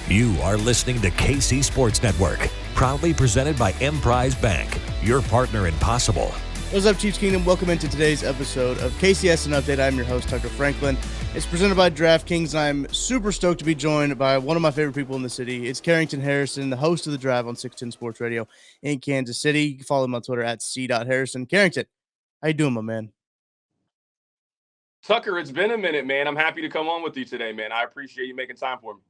You are listening to KC Sports Network, proudly presented by Emprise Bank, your partner in possible. What's up, Chiefs Kingdom? Welcome into today's episode of KCS An Update. I'm your host, Tucker Franklin. It's presented by DraftKings, and I'm super stoked to be joined by one of my favorite people in the city. It's Carrington Harrison, the host of The Drive on 610 Sports Radio in Kansas City. You can follow him on Twitter at c.harrison. Carrington, how you doing, my man? Tucker, it's been a minute, man. I'm happy to come on with you today, man. I appreciate you making time for me.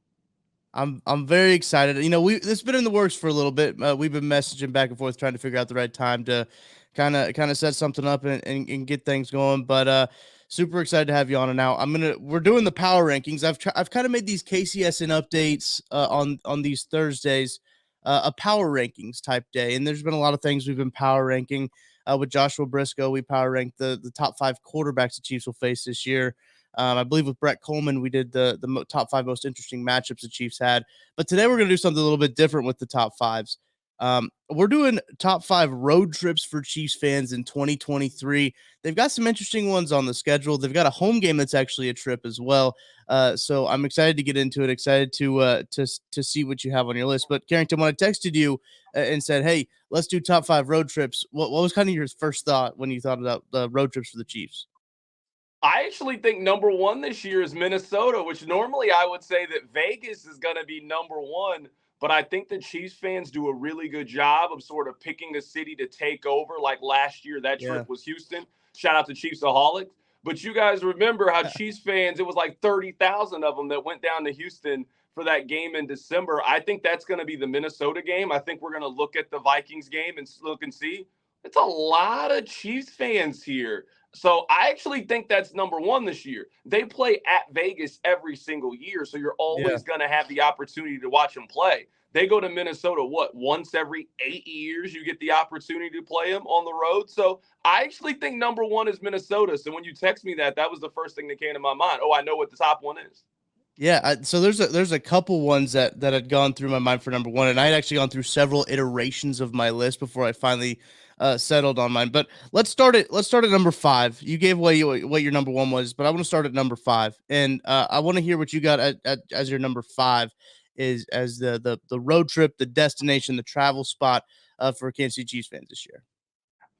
I'm very excited. You know, this has been in the works for a little bit. We've been messaging back and forth trying to figure out the right time to kind of set something up and get things going. But super excited to have you on. And now we're doing the power rankings. I've kind of made these KCSN updates on these Thursdays, a power rankings type day. And there's been a lot of things we've been power ranking. With Joshua Briscoe, we power ranked the top 5 quarterbacks the Chiefs will face this year. I believe with Brett Coleman, we did the top 5 most interesting matchups the Chiefs had. But today we're going to do something a little bit different with the top 5s. We're doing top 5 road trips for Chiefs fans in 2023. They've got some interesting ones on the schedule. They've got a home game that's actually a trip as well. So I'm excited to get into it, excited to see what you have on your list. But Carrington, when I texted you and said, hey, let's do top 5 road trips, what was kind of your first thought when you thought about the road trips for the Chiefs? I actually think number 1 this year is Minnesota, which normally I would say that Vegas is going to be number 1. But I think the Chiefs fans do a really good job of sort of picking a city to take over. Like last year, that trip was Houston. Shout out to Chiefsaholics. But you guys remember how Chiefs fans, it was like 30,000 of them that went down to Houston for that game in December. I think that's going to be the Minnesota game. I think we're going to look at the Vikings game and look and see. It's a lot of Chiefs fans here. So I actually think that's number 1 this year. They play at Vegas every single year, so you're always going to have the opportunity to watch them play. They go to Minnesota, once every 8 years you get the opportunity to play them on the road. So I actually think number 1 is Minnesota. So when you text me that was the first thing that came to my mind. Oh, I know what the top 1 is. Yeah, so there's a couple ones that had gone through my mind for number 1, and I had actually gone through several iterations of my list before I finally settled on mine. But let's start at number 5. You gave away what your number 1 was, but I want to start at number 5, and I want to hear what you got as your number 5 is as the road trip, the destination, the travel spot for Kansas City Chiefs fans this year.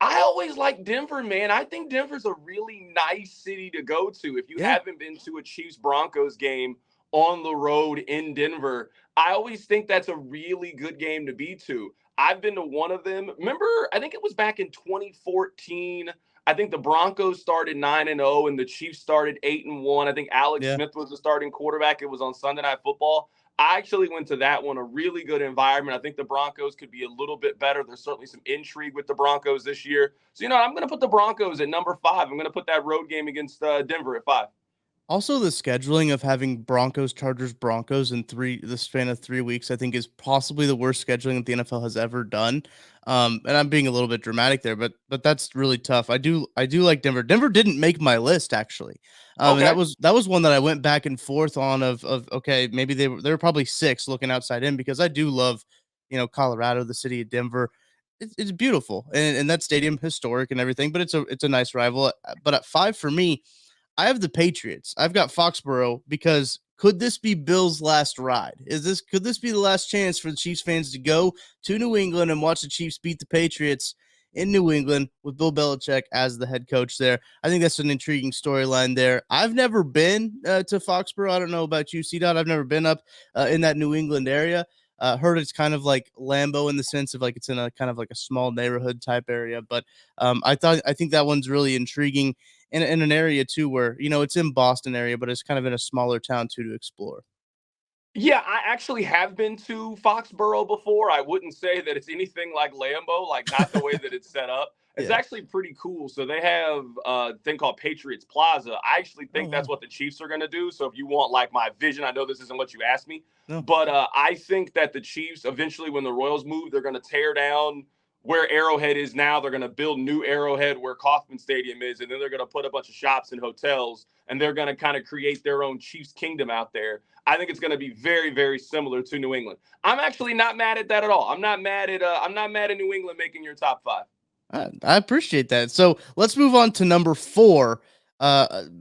I always like Denver, man. I think Denver's a really nice city to go to. If you haven't been to a Chiefs-Broncos game on the road in Denver, I always think that's a really good game to be to. I've been to one of them. Remember, I think it was back in 2014. I think the Broncos started 9-0 and the Chiefs started 8-1. I think Alex Smith was the starting quarterback. It was on Sunday Night Football. I actually went to that one, a really good environment. I think the Broncos could be a little bit better. There's certainly some intrigue with the Broncos this year. So, I'm going to put the Broncos at number 5. I'm going to put that road game against Denver at 5. Also, the scheduling of having Broncos, Chargers, Broncos in the span of 3 weeks, I think is possibly the worst scheduling that the NFL has ever done. And I'm being a little bit dramatic there, but that's really tough. I do like Denver. Denver didn't make my list actually. And that was one that I went back and forth on of okay, maybe they were probably 6 looking outside in, because I do love, Colorado, the city of Denver. It's beautiful, and that stadium historic and everything, but it's a nice rival. But at 5 for me, I have the Patriots. I've got Foxborough, because could this be Bill's last ride? Could this be the last chance for the Chiefs fans to go to New England and watch the Chiefs beat the Patriots in New England with Bill Belichick as the head coach there? I think that's an intriguing storyline there. I've never been to Foxborough. I don't know about you, C-Dot. I've never been up in that New England area. Heard it's kind of like Lambeau in the sense of like it's in a kind of like a small neighborhood type area. But I think that one's really intriguing. In an area too where, it's in Boston area, but it's kind of in a smaller town too to explore. Yeah, I actually have been to Foxborough before. I wouldn't say that it's anything like Lambeau, like not the way that it's set up. It's actually pretty cool. So they have a thing called Patriots Plaza. I actually think that's what the Chiefs are going to do. So if you want like my vision, I know this isn't what you asked me, but I think that the Chiefs eventually, when the Royals move, they're going to tear down where Arrowhead is now. They're going to build new Arrowhead where Kauffman Stadium is, and then they're going to put a bunch of shops and hotels, and they're going to kind of create their own Chiefs kingdom out there. I think it's going to be very, very similar to New England. I'm actually not mad at that at all. I'm not mad at New England making your top 5. I appreciate that. So let's move on to number 4.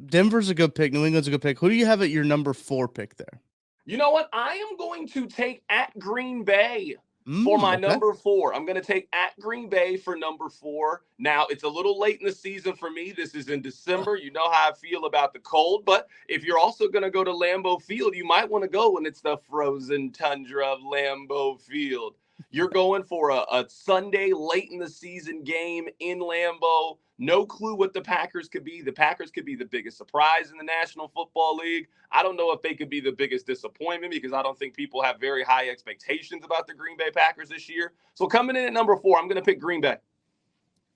Denver's a good pick. New England's a good pick. Who do you have at your number 4 pick there? You know what? I am going to take at Green Bay for my Okay. number 4. I'm going to take at Green Bay for number 4. Now, it's a little late in the season for me. This is in December. You know how I feel about the cold, but if you're also going to go to Lambeau Field, you might want to go when it's the frozen tundra of Lambeau Field. You're going for a Sunday late in the season game in Lambeau. No clue what the Packers could be. The Packers could be the biggest surprise in the National Football League. I don't know if they could be the biggest disappointment because I don't think people have very high expectations about the Green Bay Packers this year. So coming in at number 4, I'm going to pick Green Bay.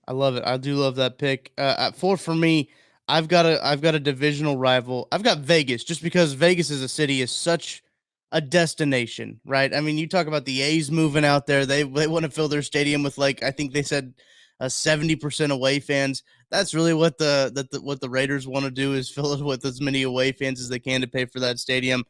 I love it. I do love that pick. At 4 for me, I've got a divisional rival. I've got Vegas, just because Vegas as a city is such a destination, right? I mean, you talk about the A's moving out there. They want to fill their stadium with, like, I think they said 70% away fans. That's really what what the Raiders want to do, is fill it with as many away fans as they can to pay for that stadium.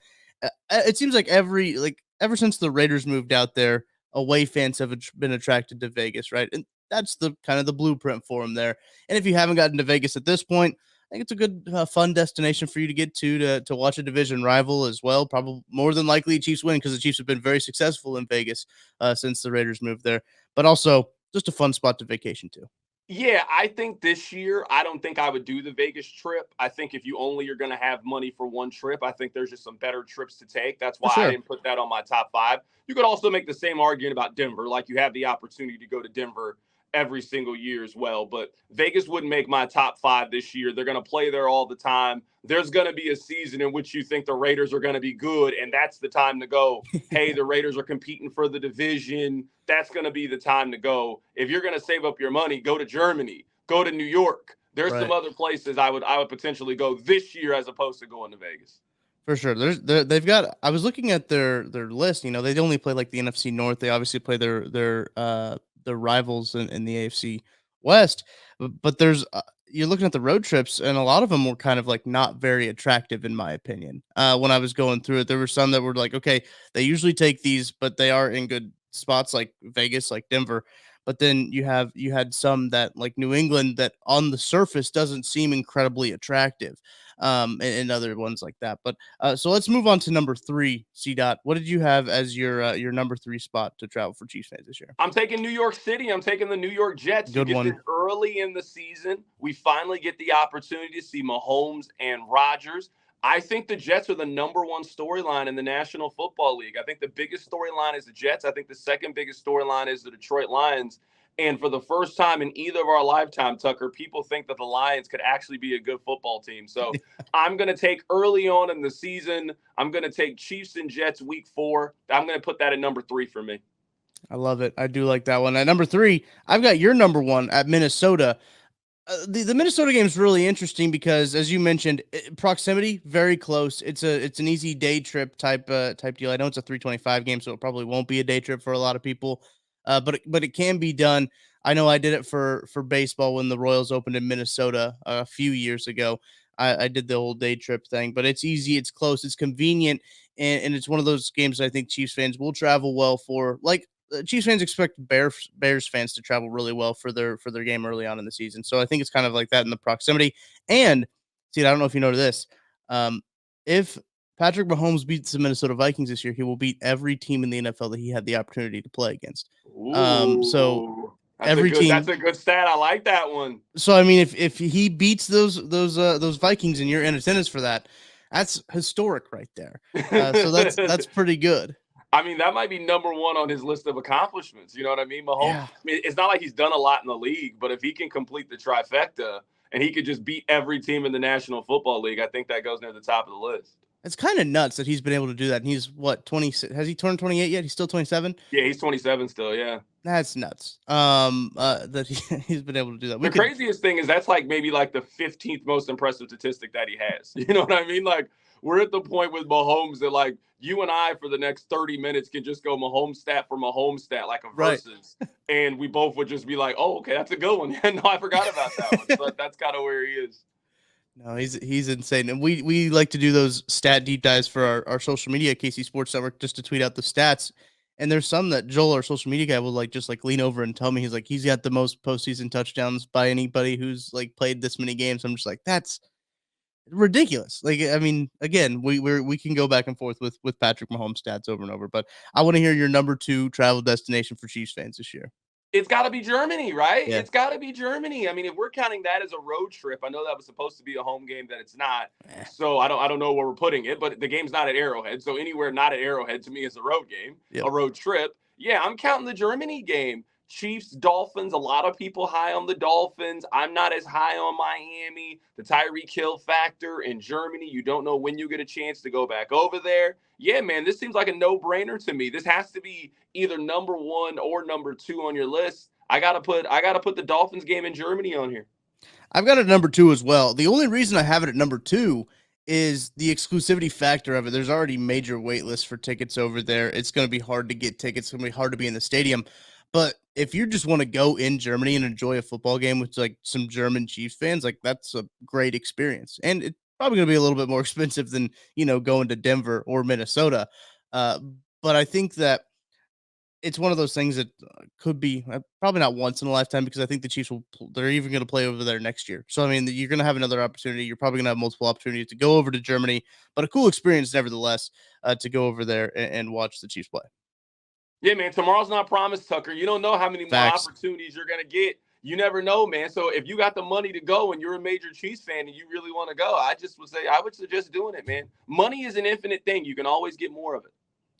It seems like ever since the Raiders moved out there, away fans have been attracted to Vegas, right? And that's the kind of the blueprint for them there. And if you haven't gotten to Vegas at this point, I think it's a good, fun destination for you to get to watch a division rival as well. Probably more than likely Chiefs win, because the Chiefs have been very successful in Vegas since the Raiders moved there. But also just a fun spot to vacation to. Yeah, I think this year, I don't think I would do the Vegas trip. I think if you only are going to have money for one trip, I think there's just some better trips to take. That's For why I sure. didn't put that on my top 5. You could also make the same argument about Denver. Like, you have the opportunity to go to Denver every single year as well. But Vegas wouldn't make my top 5 this year. They're going to play there all the time. There's going to be a season in which you think the Raiders are going to be good, and that's the time to go. Hey, the Raiders are competing for the division. That's going to be the time to go. If you're going to save up your money, go to Germany, go to New York. There's some Right. other places I would potentially go this year as opposed to going to Vegas. For sure. They've got, I was looking at their list, they only play like the NFC North. They obviously play their rivals in the AFC West. But there's you're looking at the road trips, and a lot of them were kind of like not very attractive in my opinion. When I was going through it, there were some that were like, okay, they usually take these, but they are in good spots like Vegas, like Denver. But then you had some that, like New England, that on the surface doesn't seem incredibly attractive, and other ones like that. But so let's move on to number 3. C dot. What did you have as your number 3 spot to travel for Chiefs fans this year? I'm taking New York City. I'm taking the New York Jets. You Good get this one. early in the season. We finally get the opportunity to see Mahomes and Rodgers. I think the Jets are the number 1 storyline in the National Football League. I think the biggest storyline is the Jets. I think the second biggest storyline is the Detroit Lions. And for the first time in either of our lifetime, Tucker, people think that the Lions could actually be a good football team. So I'm going to take early on in the season, I'm going to take Chiefs and Jets week 4. I'm going to put that at number 3 for me. I love it. I do like that one. At number 3, I've got your number 1 at Minnesota. The Minnesota game is really interesting because, as you mentioned, proximity very close. It's an easy day trip type deal. I know it's a 325 game, so it probably won't be a day trip for a lot of people, but it can be done. I know I did it for baseball when the Royals opened in Minnesota a few years ago. I did the whole day trip thing, but it's easy, it's close, it's convenient, and it's one of those games I think Chiefs fans will travel well for. Like, Chiefs fans expect Bears fans to travel really well for their game early on in the season. So I think it's kind of like that in the proximity. And see, I don't know if you know this. Um, if Patrick Mahomes beats the Minnesota Vikings this year, he will beat every team in the NFL that he had the opportunity to play against. So Ooh, every that's team. a good stat. I like that one. So I mean, if he beats those Vikings and you're in attendance for that, that's historic right there. So that's pretty good. I mean, that might be number 1 on his list of accomplishments. You know what I mean? Mahomes, Yeah. I mean, it's not like he's done a lot in the league, but if he can complete the trifecta and he could just beat every team in the National Football League, I think that goes near the top of the list. It's kind of nuts that he's been able to do that. And he's what, 20? Has he turned 28 yet? He's still 27. Yeah, he's 27 still. Yeah. That's nuts. That he's been able to do that. The craziest thing is that's like maybe like the 15th most impressive statistic that he has. You know what I mean? Like, we're at the point with Mahomes that, like, you and I for the next 30 minutes can just go Mahomes stat for Mahomes stat, like a Right. versus. And we both would just be like, oh, okay, that's a good one. No, I forgot about that one. But that's kind of where he is. No, he's insane. And we like to do those stat deep dives for our social media, KC Sports Network, just to tweet out the stats. And there's some that Joel, our social media guy, will just lean over and tell me. He's like, he's got the most postseason touchdowns by anybody who's like played this many games. I'm just like, that's ridiculous. Like, I mean, again, we can go back and forth with Patrick Mahomes stats over and over, but I want to hear your number 2 travel destination for Chiefs fans this year. It's got to be Germany, right? Yeah. It's got to be Germany. I mean, if we're counting that as a road trip, I know that was supposed to be a home game, that it's not. So I don't know where we're putting it, but the game's not at Arrowhead. So anywhere not at Arrowhead to me is a road game, a road trip. Yeah, I'm counting the Germany game. Chiefs, Dolphins, a lot of people high on the Dolphins. I'm not as high on Miami. The Tyreek Hill factor in Germany, you don't know when you get a chance to go back over there. Yeah, man, this seems like a no-brainer to me. This has to be either number 1 or number 2 on your list. I gotta put the Dolphins game in Germany on here. I've got it at number 2 as well. The only reason I have it at number 2 is the exclusivity factor of it. There's already major wait lists for tickets over there. It's going to be hard to get tickets. It's going to be hard to be in the stadium. But if you just want to go in Germany and enjoy a football game with like some German Chiefs fans, like that's a great experience. And it's probably going to be a little bit more expensive than, going to Denver or Minnesota. But I think that it's one of those things that could be probably not once in a lifetime, because I think the Chiefs they're even going to play over there next year. So, I mean, you're going to have another opportunity. You're probably going to have multiple opportunities to go over to Germany, but a cool experience nevertheless to go over there and watch the Chiefs play. Yeah, man, tomorrow's not promised, Tucker. You don't know how many more opportunities you're going to get. You never know, man. So if you got the money to go and you're a major Chiefs fan and you really want to go, I would suggest doing it, man. Money is an infinite thing. You can always get more of it.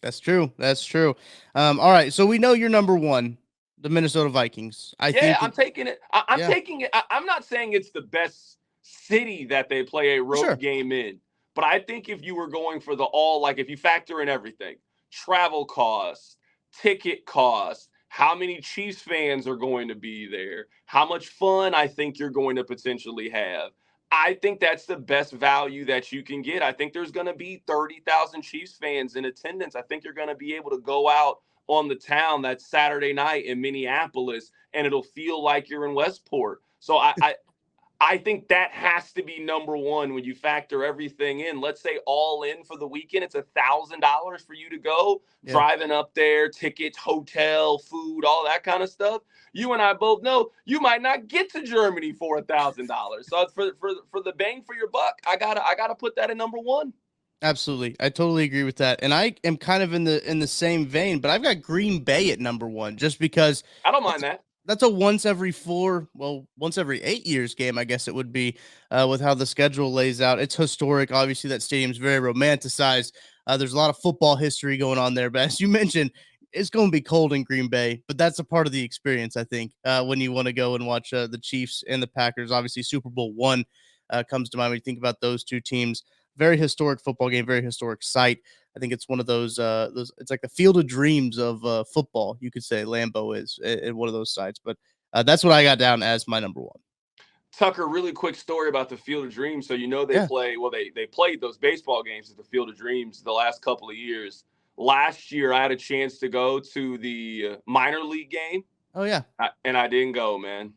That's true. That's true. All right. So we know you're number 1, the Minnesota Vikings. I'm taking it. I'm taking it. I'm not saying it's the best city that they play a road game in, but I think if you were going for if you factor in everything, travel costs, ticket costs, how many Chiefs fans are going to be there, how much fun I think you're going to potentially have, I think that's the best value that you can get. I think there's going to be 30,000 Chiefs fans in attendance. I think you're going to be able to go out on the town that Saturday night in Minneapolis, and it'll feel like you're in Westport. So I think that has to be number 1 when you factor everything in. Let's say all in for the weekend, it's $1,000 for you to go, driving up there, tickets, hotel, food, all that kind of stuff. You and I both know you might not get to Germany for $1,000. So for the bang for your buck, I gotta put that in number 1. Absolutely. I totally agree with that. And I am kind of in the same vein, but I've got Green Bay at number 1 just because I don't mind that. That's a once every 8 years game, I guess it would be, with how the schedule lays out. It's historic. Obviously, that stadium's very romanticized. There's a lot of football history going on there. But as you mentioned, it's going to be cold in Green Bay. But that's a part of the experience, I think, when you want to go and watch the Chiefs and the Packers. Obviously, Super Bowl I comes to mind when you think about those two teams. Very historic football game, very historic site. I think it's one of those it's like the field of dreams of football, you could say Lambeau is at one of those sites. But that's what I got down as my number 1. Tucker, really quick story about the Field of Dreams. So, they played those baseball games at the Field of Dreams the last couple of years. Last year, I had a chance to go to the minor league game. Oh, yeah. And I didn't go, man.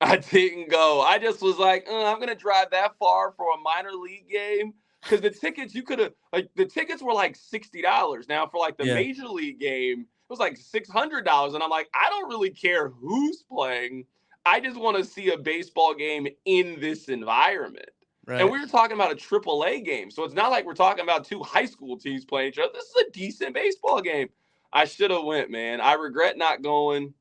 I didn't go. I just was like, I'm going to drive that far for a minor league game. Because the tickets, the tickets were like $60. Now, for like the major league game, it was like $600. And I'm like, I don't really care who's playing. I just want to see a baseball game in this environment. Right. And we were talking about a AAA game. So it's not like we're talking about 2 high school teams playing each other. This is a decent baseball game. I should have went, man. I regret not going.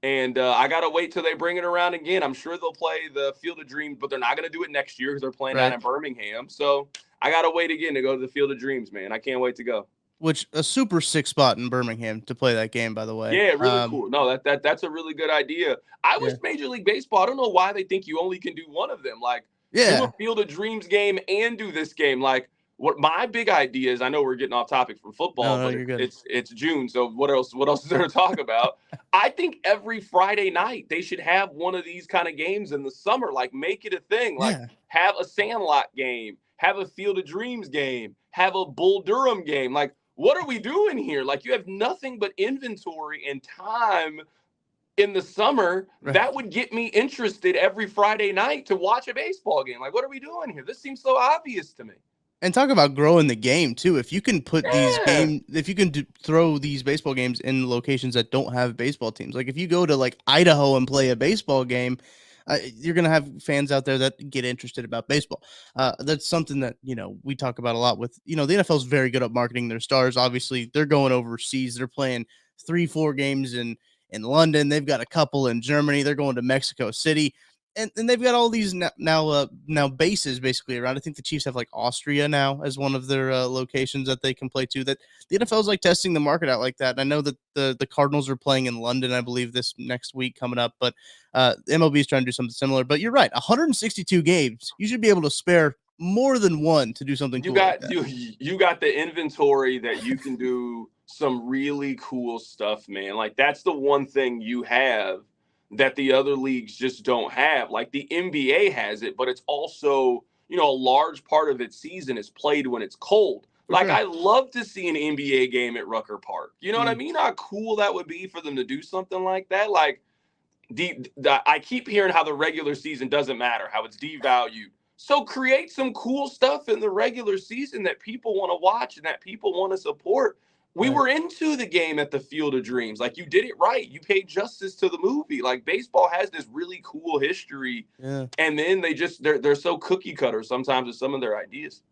And I got to wait till they bring it around again. I'm sure they'll play the Field of Dreams, but they're not going to do it next year because they're playing down in Birmingham. So I got to wait again to go to the Field of Dreams, man. I can't wait to go. Which a super sick spot in Birmingham to play that game, by the way. Yeah, really cool. No, that's a really good idea. I wish Major League Baseball, I don't know why they think you only can do one of them. Like, do a Field of Dreams game and do this game. Like, what my big idea is, I know we're getting off topic from football, but it's June, so what else is there to talk about? I think every Friday night they should have one of these kind of games in the summer. Like, make it a thing. Like, have a Sandlot game, have a Field of Dreams game, have a Bull Durham game. Like, what are we doing here? Like, you have nothing but inventory and time in the summer. That would get me interested every Friday night to watch a baseball game. Like, what are we doing here? This seems so obvious to me. And talk about growing the game too. If you can put throw these baseball games in locations that don't have baseball teams, like if you go to like Idaho and play a baseball game, you're going to have fans out there that get interested about baseball. That's something that, we talk about a lot with, the NFL is very good at marketing their stars. Obviously, they're going overseas. They're playing 3-4 games in London. They've got a couple in Germany. They're going to Mexico City. And they've got all these now bases basically around. I think the Chiefs have like Austria now as one of their locations that they can play to. That the NFL is like testing the market out like that. And I know that the Cardinals are playing in London, I believe, this next week coming up. But MLB is trying to do something similar. But you're right, 162 games. You should be able to spare more than one to do something cool. You got the inventory that you can do some really cool stuff, man. Like that's the one thing you have that the other leagues just don't have. Like the NBA has it, but it's also, a large part of its season is played when it's cold. Like I love to see an NBA game at Rucker Park. You know what I mean? How cool that would be for them to do something like that. Like I keep hearing how the regular season doesn't matter, how it's devalued. So create some cool stuff in the regular season that people want to watch and that people want to support. We were into the game at the Field of Dreams. Like you did it right. You paid justice to the movie. Like baseball has this really cool history. Yeah. And then they're so cookie cutter sometimes with some of their ideas.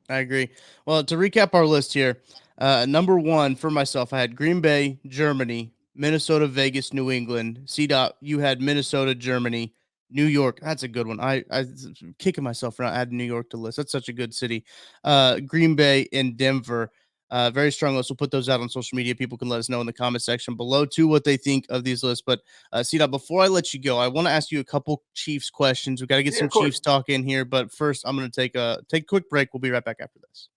I agree. Well, to recap our list here, number one for myself, I had Green Bay, Germany, Minnesota, Vegas, New England. C-Dot, you had Minnesota, Germany, New York. That's a good one. I kicking myself for not adding New York to the list. That's such a good city. Green Bay and Denver. Very strong list. We'll put those out on social media. People can let us know in the comment section below too what they think of these lists. But C-Dot, before I let you go, I want to ask you a couple Chiefs questions. We've got to get some Chiefs talk in here. But first, I'm going to take a quick break. We'll be right back after this.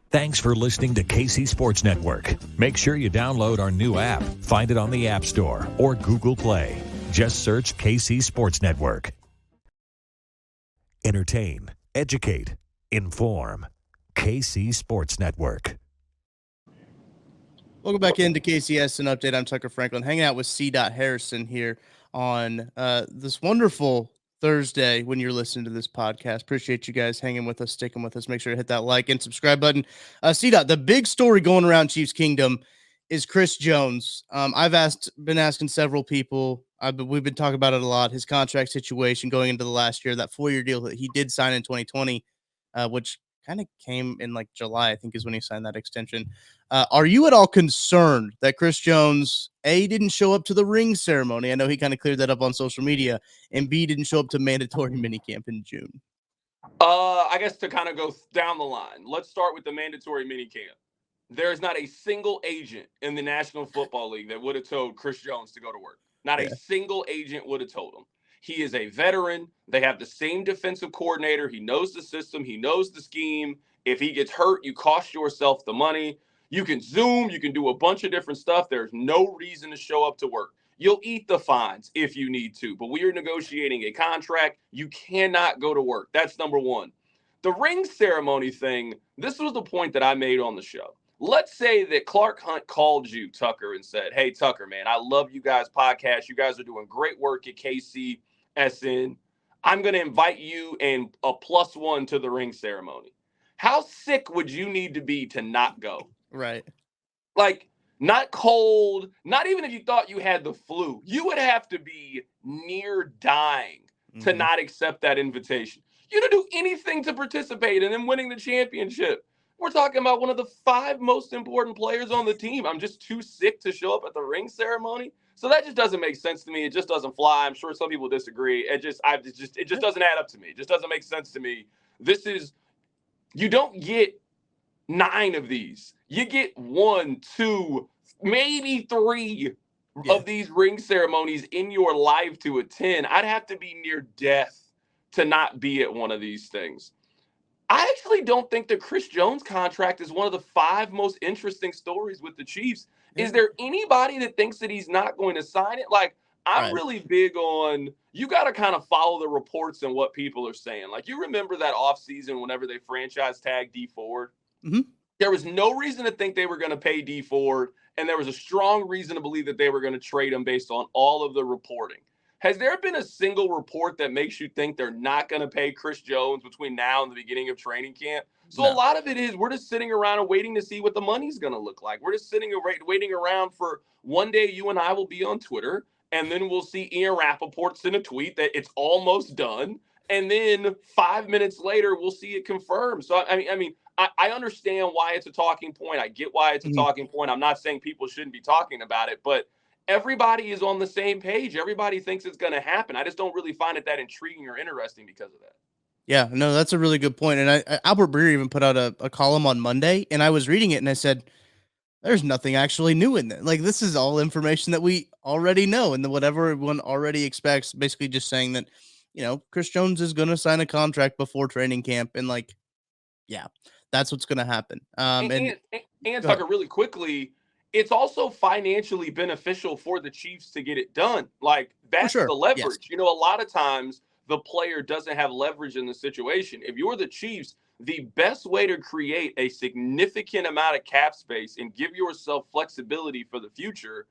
Thanks for listening to KC Sports Network. Make sure you download our new app. Find it on the App Store or Google Play. Just search KC Sports Network. Entertain, educate, inform. KC Sports Network. Welcome back into KCS and Update. I'm Tucker Franklin, hanging out with C-Dot Harrison here on this wonderful Thursday when you're listening to this podcast. Appreciate you guys hanging with us, sticking with us. Make sure to hit that like and subscribe button. C-Dot, the big story going around Chiefs Kingdom is Chris Jones. I've been asking several people. We've been talking about it a lot. His contract situation going into the last year, that 4-year deal that he did sign in 2020, which kind of came in like July, I think is when he signed that extension. Are you at all concerned that Chris Jones, A, didn't show up to the ring ceremony? I know he kind of cleared that up on social media, and B, didn't show up to mandatory minicamp in June. I guess to kind of go down the line, let's start with the mandatory minicamp. There's not a single agent in the National Football League that would have told Chris Jones to go to work. Not a single agent would have told him. He is a veteran. They have the same defensive coordinator. He knows the system. He knows the scheme. If he gets hurt, you cost yourself the money. You can Zoom. You can do a bunch of different stuff. There's no reason to show up to work. You'll eat the fines if you need to, but we are negotiating a contract. You cannot go to work. That's number one. The ring ceremony thing, this was the point that I made on the show. Let's say that Clark Hunt called you, Tucker, and said, hey, Tucker, man, I love you guys' podcast. You guys are doing great work at KCSN. I'm going to invite you and a +1 to the ring ceremony. How sick would you need to be to not go? Right. Like, not cold, not even if you thought you had the flu. You would have to be near dying to not accept that invitation. You'd do anything to participate in them winning the championship. We're talking about one of the 5 most important players on the team. I'm just too sick to show up at the ring ceremony. So that just doesn't make sense to me. It just doesn't fly. I'm sure some people disagree. It just doesn't add up to me. It just doesn't make sense to me. You don't get 9 of these. You get 1, 2, maybe 3 of these ring ceremonies in your life to attend. I'd have to be near death to not be at one of these things. I actually don't think the Chris Jones contract is one of the 5 most interesting stories with the Chiefs. Yeah. Is there anybody that thinks that he's not going to sign it? Like, I'm really big on, you got to kind of follow the reports and what people are saying. Like, you remember that offseason whenever they franchise tagged D Ford? Mm-hmm. There was no reason to think they were going to pay D Ford, and there was a strong reason to believe that they were going to trade him based on all of the reporting. Has there been a single report that makes you think they're not going to pay Chris Jones between now and the beginning of training camp? So a lot of it is we're just sitting around and waiting to see what the money's going to look like. We're just sitting waiting around for one day you and I will be on Twitter and then we'll see Ian Rappaport send a tweet that it's almost done, and then 5 minutes later we'll see it confirmed. So I understand why it's a talking point. I get why it's a talking point. I'm not saying people shouldn't be talking about it, but everybody is on the same page. Everybody thinks it's going to happen. I just don't really find it that intriguing or interesting because of that. Yeah, no, that's a really good point. And Albert Breer even put out a column on Monday, and I was reading it and I said, there's nothing actually new in there. Like, this is all information that we already know and whatever everyone already expects, basically just saying that, Chris Jones is going to sign a contract before training camp. And like, yeah, that's what's going to happen. And Tucker, really quickly, it's also financially beneficial for the Chiefs to get it done. Like, that's the leverage. Yes. A lot of times the player doesn't have leverage in the situation. If you're the Chiefs, the best way to create a significant amount of cap space and give yourself flexibility for the future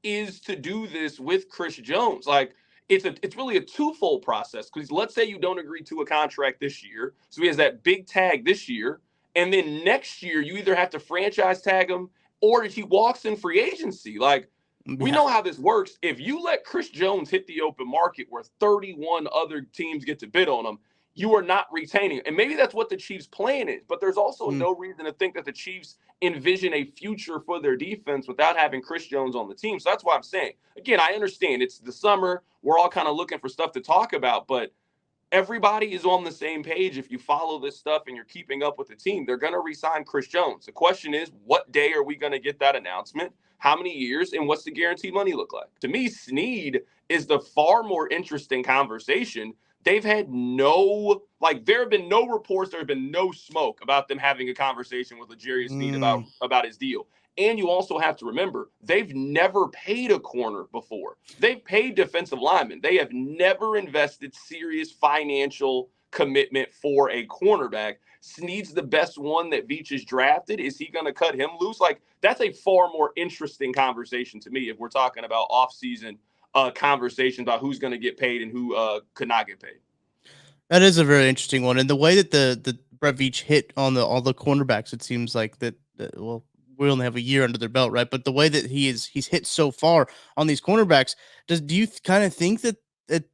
is to do this with Chris Jones. Like, it's really a twofold process, because let's say you don't agree to a contract this year, so he has that big tag this year, and then next year you either have to franchise tag him or he walks in free agency. Like, we know how this works. If you let Chris Jones hit the open market where 31 other teams get to bid on him, you are not retaining. And maybe that's what the Chiefs' plan is, but there's also no reason to think that the Chiefs envision a future for their defense without having Chris Jones on the team. So that's why I'm saying, again, I understand it's the summer. We're all kind of looking for stuff to talk about, but everybody is on the same page. If you follow this stuff and you're keeping up with the team, they're going to re-sign Chris Jones. The question is, what day are we going to get that announcement? How many years? And what's the guaranteed money look like? To me, Sneed is the far more interesting conversation. They've had there have been no reports, there have been no smoke about them having a conversation with L'Jarius Sneed about his deal. And you also have to remember, they've never paid a corner before. They've paid defensive linemen. They have never invested serious financial commitment for a cornerback. Sneed's the best one that Veach has drafted. Is he going to cut him loose? Like, that's a far more interesting conversation to me if we're talking about offseason conversations about who's going to get paid and who could not get paid. That is a very interesting one. And the way that the Brett Veach hit on all the cornerbacks, it seems like that we only have a year under their belt, right? But the way that he's hit so far on these cornerbacks, do you kind of think that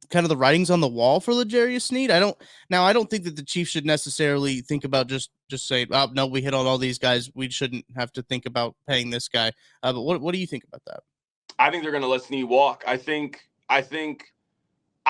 kind of the writing's on the wall for L'Jarius Sneed? I don't think that the Chiefs should necessarily think about just saying, oh, no, we hit on all these guys, we shouldn't have to think about paying this guy. But what do you think about that? I think they're going to let Sneed walk. I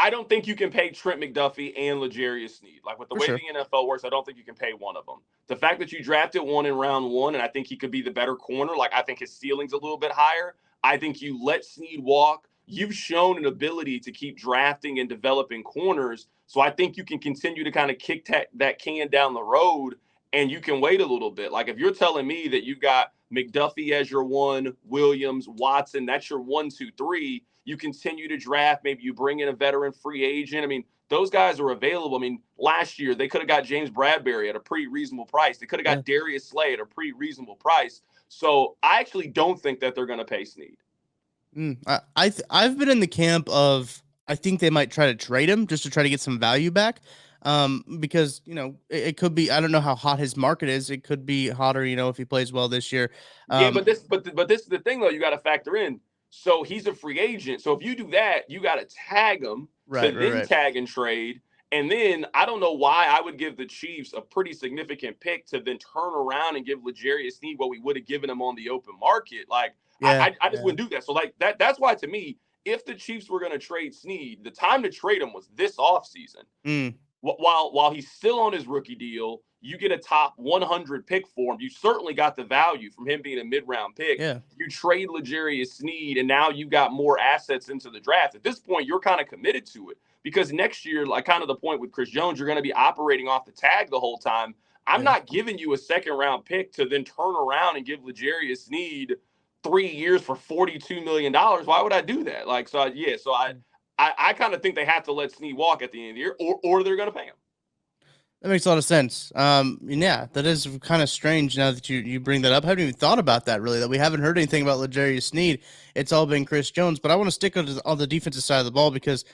don't think you can pay Trent McDuffie and L'Jarius Sneed. Like, with the way the NFL works, I don't think you can pay one of them. The fact that you drafted one in round one, and I think he could be the better corner, like, I think his ceiling's a little bit higher. I think you let Sneed walk. You've shown an ability to keep drafting and developing corners. So I think you can continue to kind of kick that can down the road, and you can wait a little bit. Like, if you're telling me that you've got McDuffie as your one, Williams, Watson, that's your 1, 2, 3. You continue to draft. Maybe you bring in a veteran free agent. I mean, those guys are available. I mean, last year they could have got James Bradbury at a pretty reasonable price. They could have got Darius Slay at a pretty reasonable price. So I actually don't think that they're going to pay Sneed. I've been in the camp of, I think they might try to trade him just to try to get some value back. Because, it could be, I don't know how hot his market is. It could be hotter, if he plays well this year. But this is the thing though, you got to factor in. So he's a free agent. So if you do that, you got to tag him tag and trade. And then I don't know why I would give the Chiefs a pretty significant pick to then turn around and give L'Jarius Sneed what we would have given him on the open market. Like, I just wouldn't do that. So like that's why, to me, if the Chiefs were going to trade Sneed, the time to trade him was this offseason. While he's still on his rookie deal, you get a top 100 pick for him. You certainly got the value from him being a mid-round pick. Yeah. You trade L'Jarius Sneed, and now you've got more assets into the draft. At this point, you're kind of committed to it, because next year, like kind of the point with Chris Jones, you're going to be operating off the tag the whole time. I'm not giving you a second-round pick to then turn around and give L'Jarius Sneed 3 years for $42 million. Why would I do that? Like, I kind of think they have to let Sneed walk at the end of the year, or they're going to pay him. That makes a lot of sense. That is kind of strange now that you bring that up. I haven't even thought about that, really, that we haven't heard anything about L'Jarius Sneed. It's all been Chris Jones. But I want to stick on the defensive side of the ball, because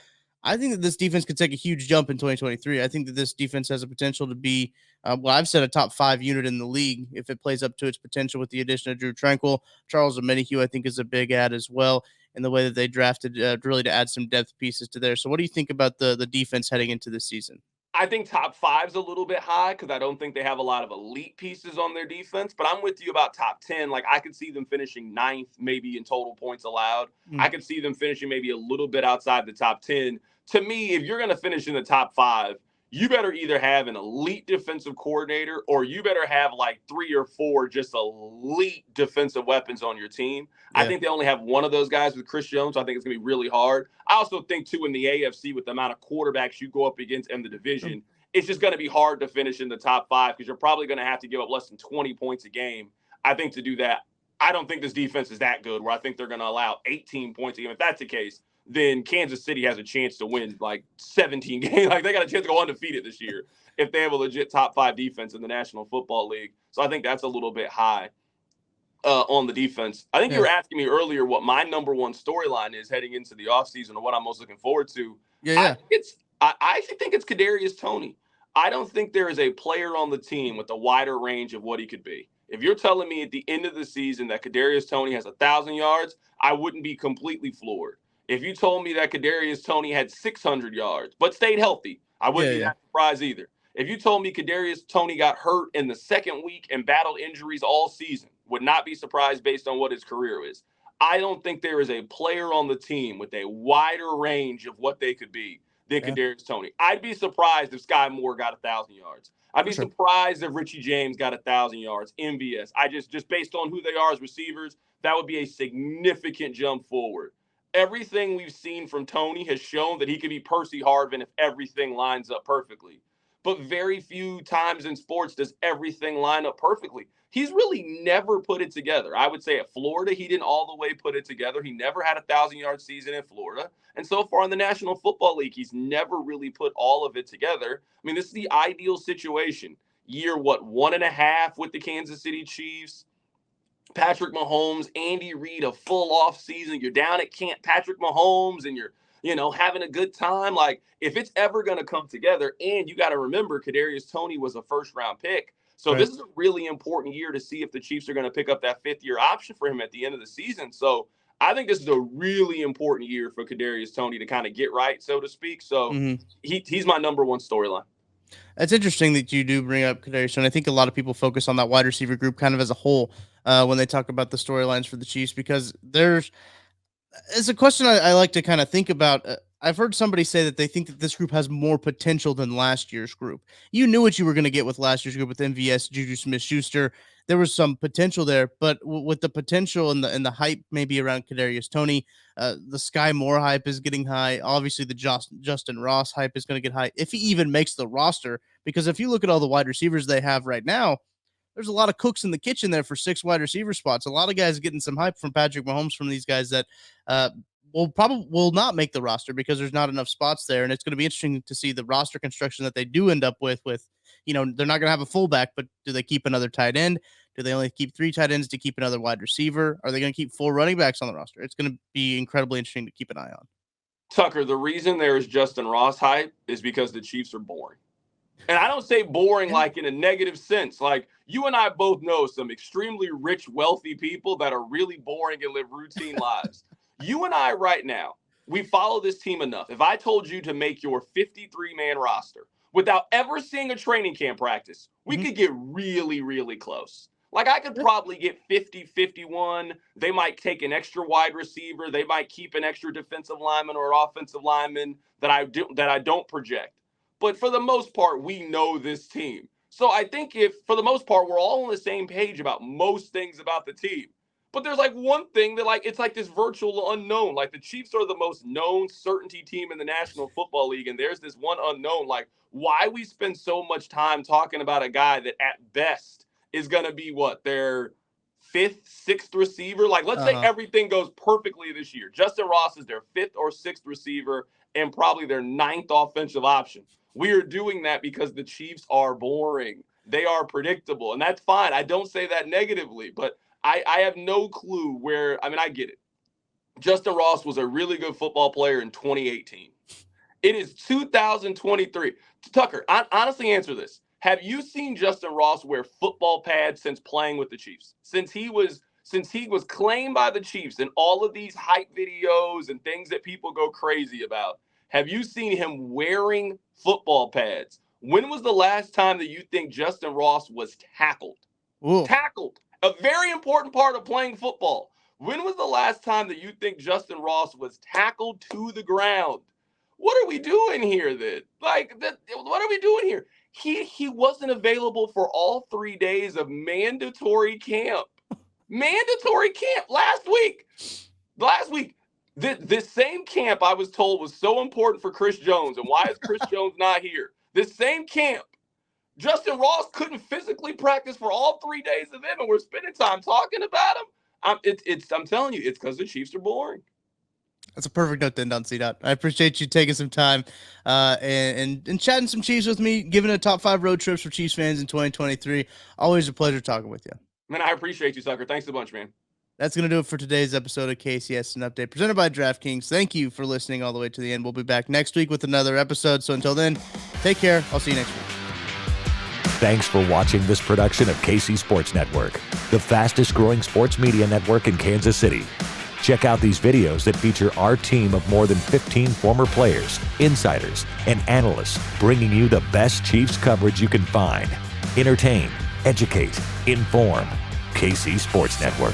I think that this defense could take a huge jump in 2023. I think that this defense has a potential to be, I've said, a top 5 unit in the league if it plays up to its potential with the addition of Drew Tranquill. Charles Omenihu, I think, is a big add as well. in the way that they drafted really to add some depth pieces to there. So what do you think about the defense heading into this season? I think top five's a little bit high because I don't think they have a lot of elite pieces on their defense. But I'm with you about top 10. Like, I could see them finishing ninth, maybe in total points allowed. I could see them finishing maybe a little bit outside the top 10. To me, if you're going to finish in the top five, you better either have an elite defensive coordinator or you better have like 3 or 4 just elite defensive weapons on your team. Yeah. I think they only have one of those guys with Chris Jones, so I think it's going to be really hard. I also think, too, in the AFC, with the amount of quarterbacks you go up against in the division, it's just going to be hard to finish in the top 5 because you're probably going to have to give up less than 20 points a game, I think, to do that. I don't think this defense is that good where I think they're going to allow 18 points a game. If that's the case, then Kansas City has a chance to win like 17 games. Like, they got a chance to go undefeated this year if they have a legit top 5 defense in the National Football League. So I think that's a little bit high on the defense. I think you were asking me earlier what my number one storyline is heading into the offseason or what I'm most looking forward to. I actually think it's Kadarius Toney. I don't think there is a player on the team with a wider range of what he could be. If you're telling me at the end of the season that Kadarius Toney has 1,000 yards, I wouldn't be completely floored. If you told me that Kadarius Toney had 600 yards but stayed healthy, I wouldn't be that surprised either. If you told me Kadarius Toney got hurt in the second week and battled injuries all season, would not be surprised based on what his career is. I don't think there is a player on the team with a wider range of what they could be than Kadarius Toney. I'd be surprised if Sky Moore got 1,000 yards. I'd be surprised if Richie James got 1,000 yards, MVS. I just based on who they are as receivers, that would be a significant jump forward. Everything we've seen from Toney has shown that he could be Percy Harvin if everything lines up perfectly. But very few times in sports does everything line up perfectly. He's really never put it together. I would say at Florida, he didn't all the way put it together. He never had 1,000-yard season in Florida. And so far in the National Football League, he's never really put all of it together. I mean, this is the ideal situation. Year, 1.5 with the Kansas City Chiefs. Patrick Mahomes, Andy Reid, a full off season. You're down at Camp Patrick Mahomes and you're, having a good time. Like, if it's ever going to come together, and you got to remember, Kadarius Toney was a first-round pick. So this is a really important year to see if the Chiefs are going to pick up that 5th-year option for him at the end of the season. So I think this is a really important year for Kadarius Toney to kind of get right, so to speak. So he's my number one storyline. It's interesting that you do bring up Kadarius Toney. I think a lot of people focus on that wide receiver group kind of as a whole when they talk about the storylines for the Chiefs, because it's a question I like to kind of think about. I've heard somebody say that they think that this group has more potential than last year's group. You knew what you were going to get with last year's group with MVS, Juju Smith-Schuster. There was some potential there, but with the potential and the hype maybe around Kadarius Toney, the Sky Moore hype is getting high. Obviously, the Justin Ross hype is going to get high if he even makes the roster. Because if you look at all the wide receivers they have right now, there's a lot of cooks in the kitchen there for 6 wide receiver spots. A lot of guys getting some hype from Patrick Mahomes from these guys that will not make the roster because there's not enough spots there. And it's going to be interesting to see the roster construction that they do end up with, they're not going to have a fullback, but do they keep another tight end? Do they only keep 3 tight ends to keep another wide receiver? Are they going to keep 4 running backs on the roster? It's going to be incredibly interesting to keep an eye on. Tucker, the reason there is Justin Ross hype is because the Chiefs are boring. And I don't say boring like in a negative sense. Like, you and I both know some extremely rich, wealthy people that are really boring and live routine lives. You and I right now, we follow this team enough. If I told you to make your 53-man roster without ever seeing a training camp practice, we could get really, really close. Like, I could probably get 50, 51. They might take an extra wide receiver. They might keep an extra defensive lineman or offensive lineman that I don't project. But for the most part, we know this team. So I think if, for the most part, we're all on the same page about most things about the team. But there's like one thing that it's like this virtual unknown. Like, the Chiefs are the most known certainty team in the National Football League. And there's this one unknown, like, why we spend so much time talking about a guy that at best is going to be their 5th, 6th receiver. Like, let's say everything goes perfectly this year. Justin Ross is their 5th or 6th receiver and probably their 9th offensive option. We are doing that because the Chiefs are boring. They are predictable, and that's fine. I don't say that negatively, but I have no clue where – I mean, I get it. Justin Ross was a really good football player in 2018. It is 2023. Tucker, honestly answer this. Have you seen Justin Ross wear football pads since playing with the Chiefs? Since he was since he was claimed by the Chiefs and all of these hype videos and things that people go crazy about, have you seen him wearing football pads? When was the last time that you think Justin Ross was tackled? Ooh. Tackled. A very important part of playing football. When was the last time that you think Justin Ross was tackled to the ground? What are we doing here then? What are we doing here? He wasn't available for all 3 days of mandatory camp. Mandatory camp last week. This same camp I was told was so important for Chris Jones. And why is Chris Jones not here? This same camp, Justin Ross couldn't physically practice for all 3 days of it, and we're spending time talking about him. I'm telling you, it's because the Chiefs are boring. That's a perfect note to end on, C-Dot. I appreciate you taking some time and chatting some Chiefs with me, giving a top 5 road trips for Chiefs fans in 2023. Always a pleasure talking with you. Man, I appreciate you, sucker. Thanks a bunch, man. That's going to do it for today's episode of KCS An Update, presented by DraftKings. Thank you for listening all the way to the end. We'll be back next week with another episode. So until then, take care. I'll see you next week. Thanks for watching this production of KC Sports Network, the fastest growing sports media network in Kansas City. Check out these videos that feature our team of more than 15 former players, insiders, and analysts, bringing you the best Chiefs coverage you can find. Entertain, educate, inform. KC Sports Network.